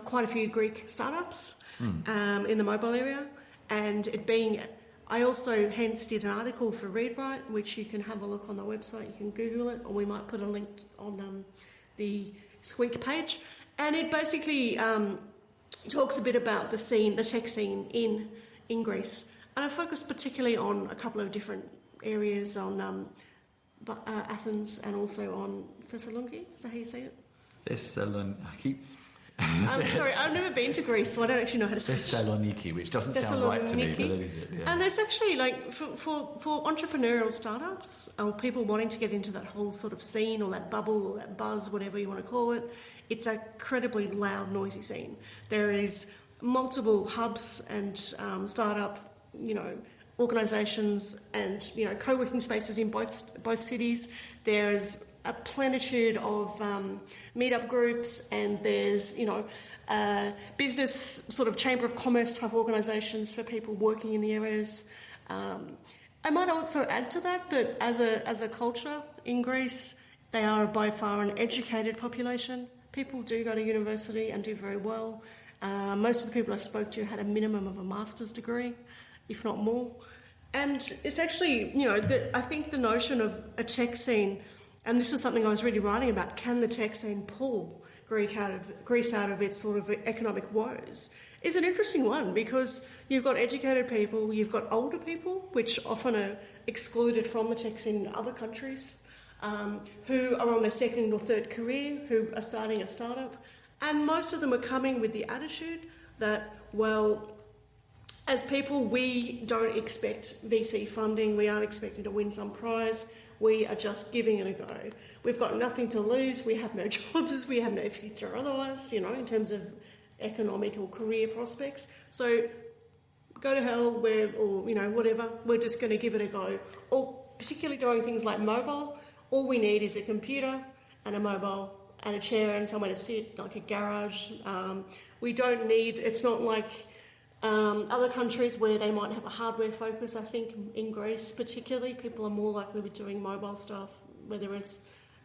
quite a few Greek startups in the mobile area, and I also hence did an article for ReadWrite, which you can have a look on the website. You can Google it, or we might put a link on the Squeak page. And it basically talks a bit about the tech scene in Greece. And I focused particularly on a couple of different areas, on Athens and also on Thessaloniki. Is that how you say it? Thessaloniki. I'm sorry, I've never been to Greece, so I don't actually know how to say it. Thessaloniki, which doesn't sound right to me, but that is it. Yeah. And it's actually for entrepreneurial startups or people wanting to get into that whole sort of scene or that bubble or that buzz, whatever you want to call it, it's an incredibly loud, noisy scene. There is multiple hubs and startup, organisations and co-working spaces in both cities. There's a plenitude of meetup groups, and there's business sort of chamber of commerce type organisations for people working in the areas. I might also add to that as a culture in Greece, they are by far an educated population. People do go to university and do very well. Most of the people I spoke to had a minimum of a master's degree, if not more. And it's actually, I think the notion of a tech scene, and this is something I was really writing about, can the tech scene pull Greece out of its sort of economic woes, is an interesting one, because you've got educated people, you've got older people, which often are excluded from the tech scene in other countries, who are on their second or third career, who are starting a startup, and most of them are coming with the attitude that, well, as people, we don't expect VC funding, we aren't expecting to win some prize, we are just giving it a go. We've got nothing to lose, we have no jobs, we have no future otherwise, in terms of economic or career prospects. So go to hell, whatever, we're just going to give it a go. Or particularly doing things like mobile, all we need is a computer and a mobile and a chair and somewhere to sit, like a garage. We don't need, it's not like other countries where they might have a hardware focus. I think in Greece particularly, people are more likely to be doing mobile stuff, whether it's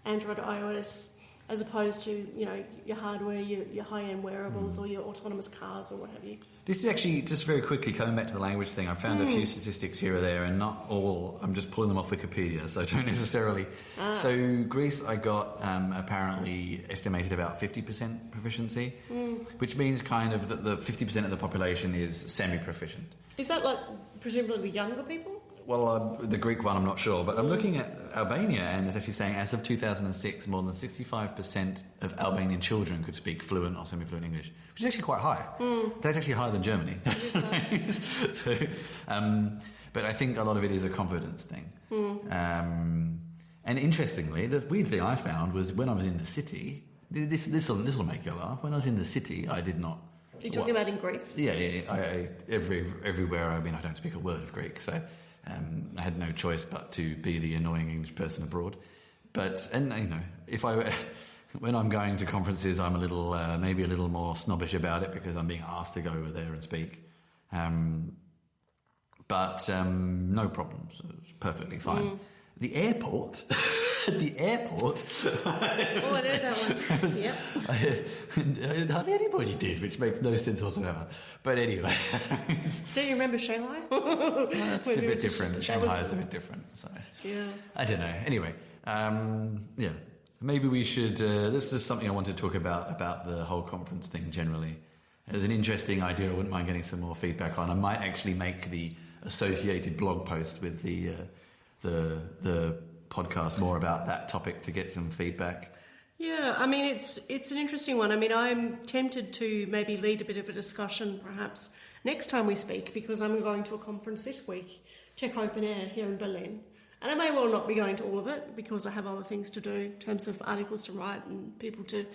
Android or iOS. as opposed to, you know, your hardware, your high-end wearables or your autonomous cars or what have you. This is actually, just very quickly, coming back to the language thing, I found a few statistics here or there, and not all, I'm just pulling them off Wikipedia, so don't necessarily. So Greece, I got apparently estimated about 50% proficiency, which means kind of that the 50% of the population is semi-proficient. Is that like presumably younger people? Well, the Greek one, I'm not sure, but I'm looking at Albania, and it's actually saying as of 2006, more than 65% of Albanian children could speak fluent or semi-fluent English, which is actually quite high. That's actually higher than Germany. So, but I think a lot of it is a confidence thing. And interestingly, the weird thing I found was when I was in the city, this will make you laugh, when I was in the city, I did not... You're talking about in Greece? Yeah. Everywhere I've been, I don't speak a word of Greek, so... I had no choice but to be the annoying English person abroad. And you know, when I'm going to conferences, I'm a little, maybe a little more snobbish about it because I'm being asked to go over there and speak. But no problems. It's perfectly fine. The airport. The airport. Oh, I know that one. Yep. Hardly anybody did, which makes no sense whatsoever. But anyway. Don't you remember Shanghai? That's a bit different. Shanghai is a bit different. So yeah. I don't know. Anyway, yeah. Maybe we should... this is something I want to talk about the whole conference thing generally. It was an interesting idea. I wouldn't mind getting some more feedback on. I might actually make the associated blog post with the podcast more about that topic to get some feedback. Yeah, I mean, it's an interesting one. I mean, I'm tempted to maybe lead a bit of a discussion perhaps next time we speak, because I'm going to a conference this week, Tech Open Air here in Berlin. And I may well not be going to all of it because I have other things to do in terms of articles to write and people to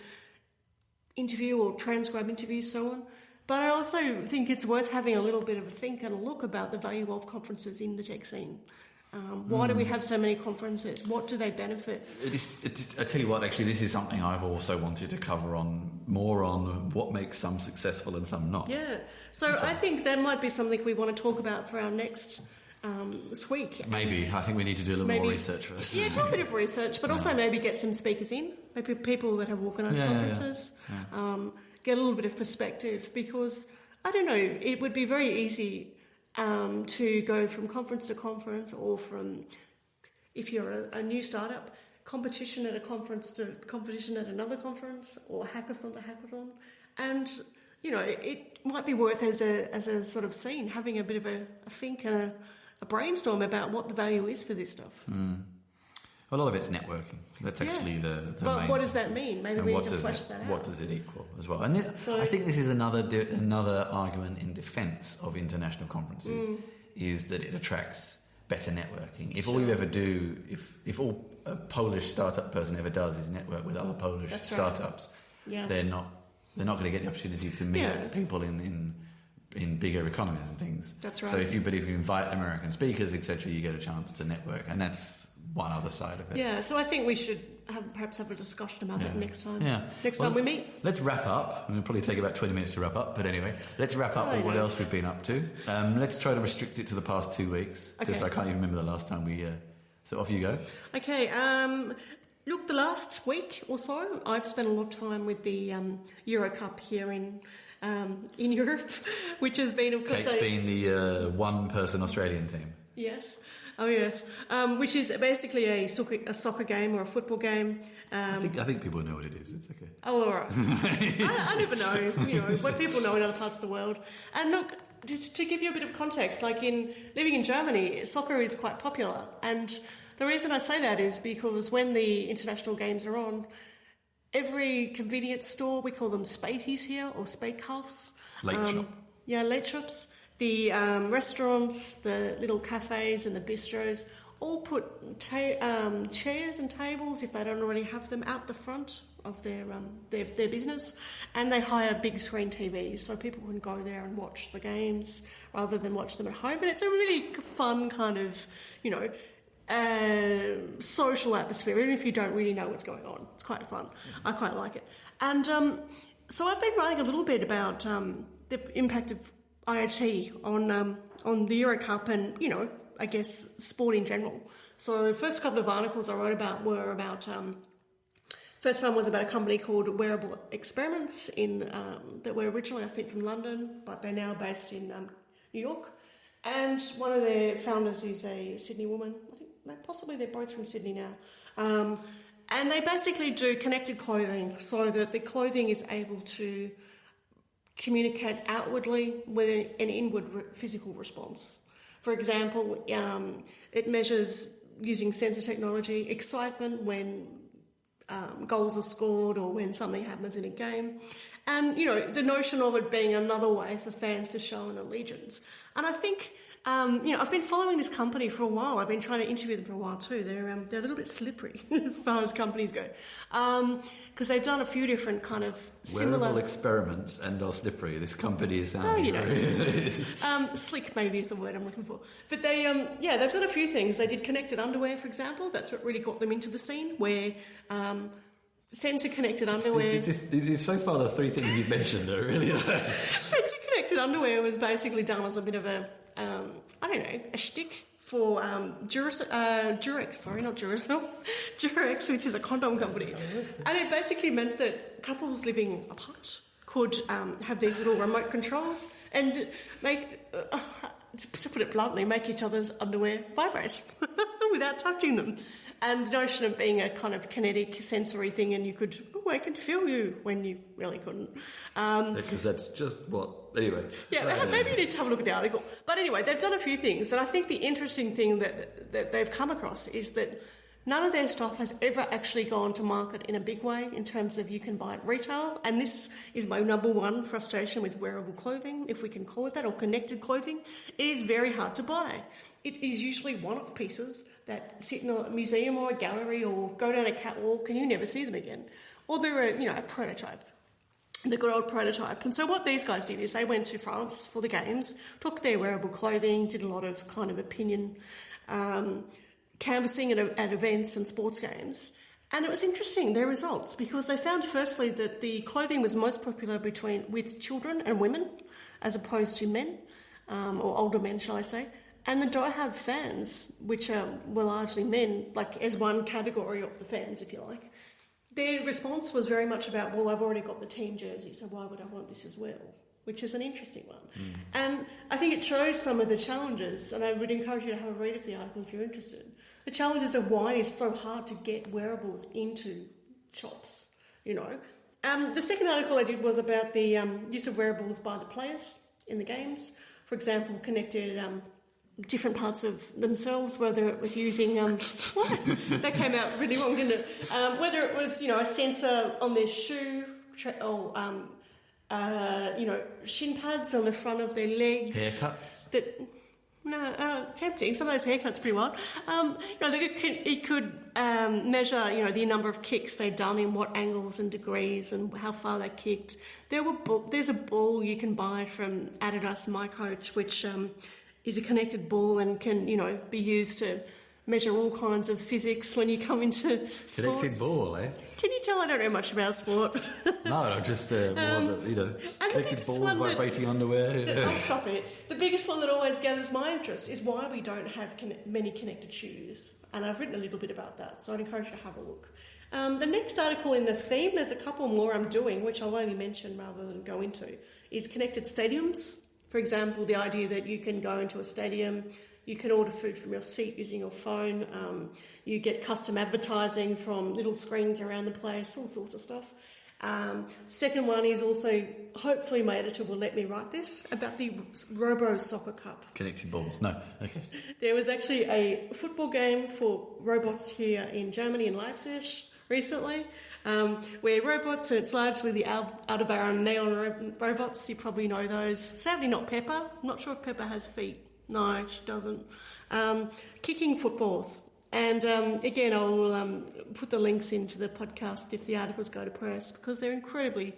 interview or transcribe interviews, so on. But I also think it's worth having a little bit of a think and a look about the value of conferences in the tech scene. Why do we have so many conferences? What do they benefit? I tell you what, actually, this is something I've also wanted to cover on what makes some successful and some not. Yeah. So I think that might be something we want to talk about for our next week. Maybe. I think we need to do a little more research first. Yeah, do a bit of research, but also maybe get some speakers in, maybe people that have organised conferences, get a little bit of perspective, because, I don't know, it would be very easy to go from conference to conference, or from, if you're a new startup, competition at a conference to competition at another conference, or hackathon to hackathon. And, you know, it might be worth as a sort of scene, having a bit of a think and a brainstorm about what the value is for this stuff. A lot of it's networking. That's actually the but main. what does that mean? Maybe we need to flesh that out. What does it equal as well? And I think this is another argument in defence of international conferences, is that it attracts better networking. If all you ever do, if all a Polish startup person ever does is network with other Polish startups, they're not going to get the opportunity to meet people in bigger economies and things. That's right. So if you invite American speakers, etc., you get a chance to network, and that's one other side of it. Yeah, so I think we should perhaps have a discussion about it next time. Yeah. Next time we meet. Let's wrap up. It'll probably take about 20 minutes to wrap up, but anyway, let's wrap up with what else we've been up to. Let's try to restrict it to the past 2 weeks, because I can't even remember the last time we... So off you go. Okay, look, the last week or so, I've spent a lot of time with the Euro Cup here in Europe, which has been, of course... Kate's been the one-person Australian team. Yes. Oh, yes. Which is basically a soccer game or a football game. I think people know what it is. It's okay. Oh, all right. I never know, what people know in other parts of the world. And look, just to give you a bit of context, like living in Germany, soccer is quite popular. And the reason I say that is because when the international games are on, every convenience store, we call them Spätis here, or Spätkaufs. Late shop. Yeah, late shops. The restaurants, the little cafes and the bistros all put chairs and tables, if they don't already have them, out the front of their business, and they hire big screen TVs so people can go there and watch the games rather than watch them at home. And it's a really fun kind of, social atmosphere, even if you don't really know what's going on. It's quite fun. I quite like it. And so I've been writing a little bit about the impact of IoT on the Euro Cup and, I guess sport in general. So the first couple of articles I wrote about were about First one was about a company called Wearable Experiments that were originally, I think, from London, but they're now based in New York. And one of their founders is a Sydney woman. I think possibly they're both from Sydney now. And they basically do connected clothing so that the clothing is able to communicate outwardly with an inward physical response. For example, it measures, using sensor technology, excitement when goals are scored or when something happens in a game. And, the notion of it being another way for fans to show an allegiance. And I think, I've been following this company for a while. I've been trying to interview them for a while too. They're a little bit slippery as far as companies go. Because they've done a few different kind of similar... Wearable experiments and are slippery. This company is... slick maybe is the word I'm looking for. But they've done a few things. They did connected underwear, for example. That's what really got them into the scene, where... sensor-connected underwear... So far, the three things you've mentioned are really... Sensor-connected underwear was basically done as a bit of a shtick for Durex, not Duracell, Durex, which is a condom company. And it basically meant that couples living apart could have these little remote controls and make, to put it bluntly, make each other's underwear vibrate without touching them. And the notion of being a kind of kinetic sensory thing, and you could, I can feel you, when you really couldn't. Because that's just what... Anyway. Yeah, maybe you need to have a look at the article. But anyway, they've done a few things, and I think the interesting thing that they've come across is that none of their stuff has ever actually gone to market in a big way in terms of you can buy it retail. And this is my number one frustration with wearable clothing, if we can call it that, or connected clothing. It is very hard to buy. It is usually one-off pieces that sit in a museum or a gallery or go down a catwalk and you never see them again. Or they're a prototype, the good old prototype. And so what these guys did is they went to France for the games, took their wearable clothing, did a lot of kind of opinion canvassing at events and sports games. And it was interesting, their results, because they found firstly that the clothing was most popular with children and women as opposed to men, or older men, shall I say. And the die-hard fans, which were largely men, like as one category of the fans, if you like, their response was very much about, well, I've already got the team jersey, so why would I want this as well? Which is an interesting one. Mm. And I think it shows some of the challenges, and I would encourage you to have a read of the article if you're interested. The challenges of why it's so hard to get wearables into shops, The second article I did was about the use of wearables by the players in the games. For example, connected different parts of themselves, whether it was using... what? That came out really wrong, didn't it? Whether it was, a sensor on their shoe or... shin pads on the front of their legs. Haircuts? Tempting. Some of those haircuts pretty wild. It could measure, the number of kicks they'd done in what angles and degrees and how far they kicked. There's a ball you can buy from Adidas My Coach, which is a connected ball and can, be used to measure all kinds of physics when you come into sports. Connected ball, eh? Can you tell I don't know much about sport? No, just connected ball, vibrating underwear. I'll stop it. The biggest one that always gathers my interest is why we don't have many connected shoes. And I've written a little bit about that, so I'd encourage you to have a look. The next article in the theme, there's a couple more I'm doing, which I'll only mention rather than go into, is connected stadiums. For example, the idea that you can go into a stadium, you can order food from your seat using your phone, you get custom advertising from little screens around the place, all sorts of stuff. Second one is also, hopefully my editor will let me write this, about the Robo Soccer Cup. Connected balls. No, okay. There was actually a football game for robots here in Germany, in Leipzig, recently, where robots, and it's largely the Aldebaran neon robots, you probably know those. Sadly not Pepper. I'm not sure if Pepper has feet. No, she doesn't. Kicking footballs. And again, I'll put the links into the podcast if the articles go to press, because they're incredibly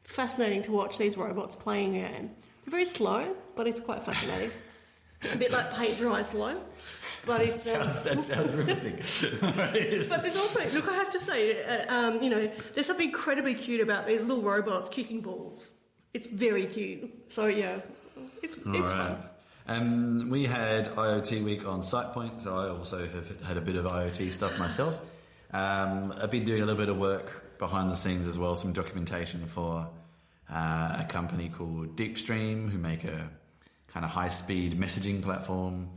fascinating to watch these robots playing a game. They're very slow, but it's quite fascinating. A bit like paint dry slow, but it's... that sounds riveting. But there's also, look, I have to say, there's something incredibly cute about these little robots kicking balls. It's very cute. So, yeah, it's fun. We had IoT week on SitePoint, so I also have had a bit of IoT stuff myself. I've been doing a little bit of work behind the scenes as well, some documentation for a company called Deepstream, who make a kind of high-speed messaging platform,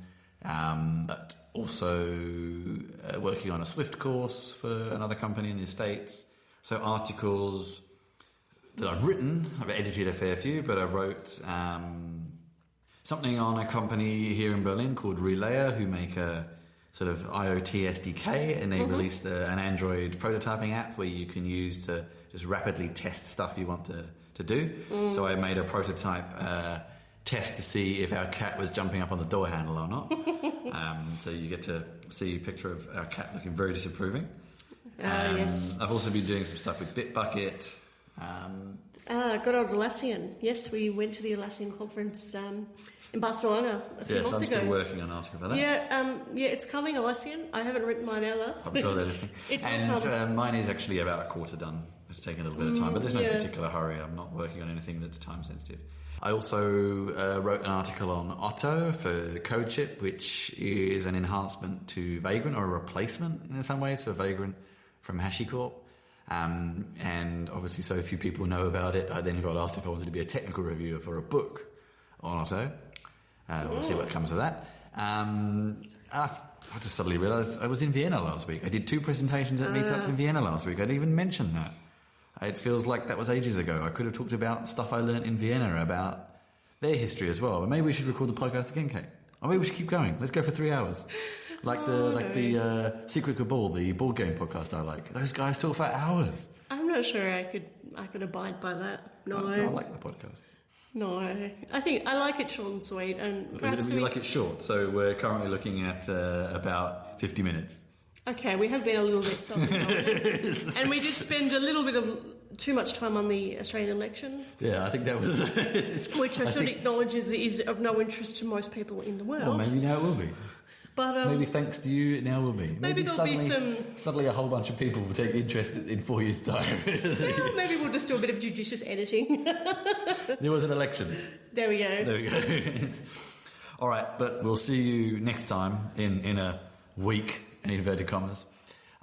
but also working on a Swift course for another company in the States. So articles that I've written, I've edited a fair few, but I wrote something on a company here in Berlin called Relayer, who make a sort of IoT SDK, and they released an Android prototyping app where you can use to just rapidly test stuff you want to do. So I made a prototype test to see if our cat was jumping up on the door handle or not. So you get to see a picture of our cat looking very disapproving. Yes. I've also been doing some stuff with Bitbucket. Good old Atlassian. Yes, we went to the Atlassian conference in Barcelona a few months ago. Yes, I'm still working on an article for that. Yeah, it's coming, Atlassian. I haven't written mine either. I'm sure they're listening. And mine is actually about a quarter done. It's taken a little bit of time, but there's no particular hurry. I'm not working on anything that's time sensitive. I also wrote an article on Otto for CodeShip, which is an enhancement to Vagrant, or a replacement in some ways for Vagrant from HashiCorp. And obviously so few people know about it. I then got asked if I wanted to be a technical reviewer for a book on Otto. We'll see what comes of that. I just suddenly realised I was in Vienna last week. I did 2 presentations at meetups in Vienna last week. I didn't even mention that. It feels like that was ages ago. I could have talked about stuff I learnt in Vienna, about their history as well. But maybe we should record the podcast again, Kate. Or maybe we should keep going. Let's go for 3 hours. Like the Secret Cabal, the board game podcast I like. Those guys talk for hours. I'm not sure I could abide by that. No. I like the podcast. No, I think I like it short and sweet, and perhaps you like it short. So we're currently looking at about 50 minutes. Okay, we have been a little bit self-indulgent, and we did spend a little bit of too much time on the Australian election. Yeah, I think that was which I should acknowledge is of no interest to most people in the world. Well, maybe now it will be. But maybe thanks to you, it now will be. Maybe there'll be some... Suddenly a whole bunch of people will take interest in 4 years' time. Well, maybe we'll just do a bit of judicious editing. There was an election. There we go. There we go. All right, but we'll see you next time in a week, in inverted commas.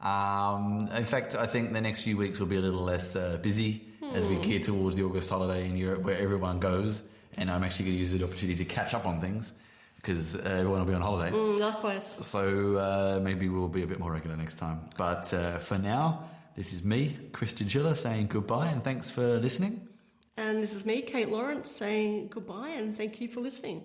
In fact, I think the next few weeks will be a little less busy as we gear towards the August holiday in Europe, where everyone goes, and I'm actually going to use the opportunity to catch up on things, because everyone will be on holiday. Likewise. So maybe we'll be a bit more regular next time. But for now, this is me, Christian Schiller, saying goodbye and thanks for listening. And this is me, Kate Lawrence, saying goodbye and thank you for listening.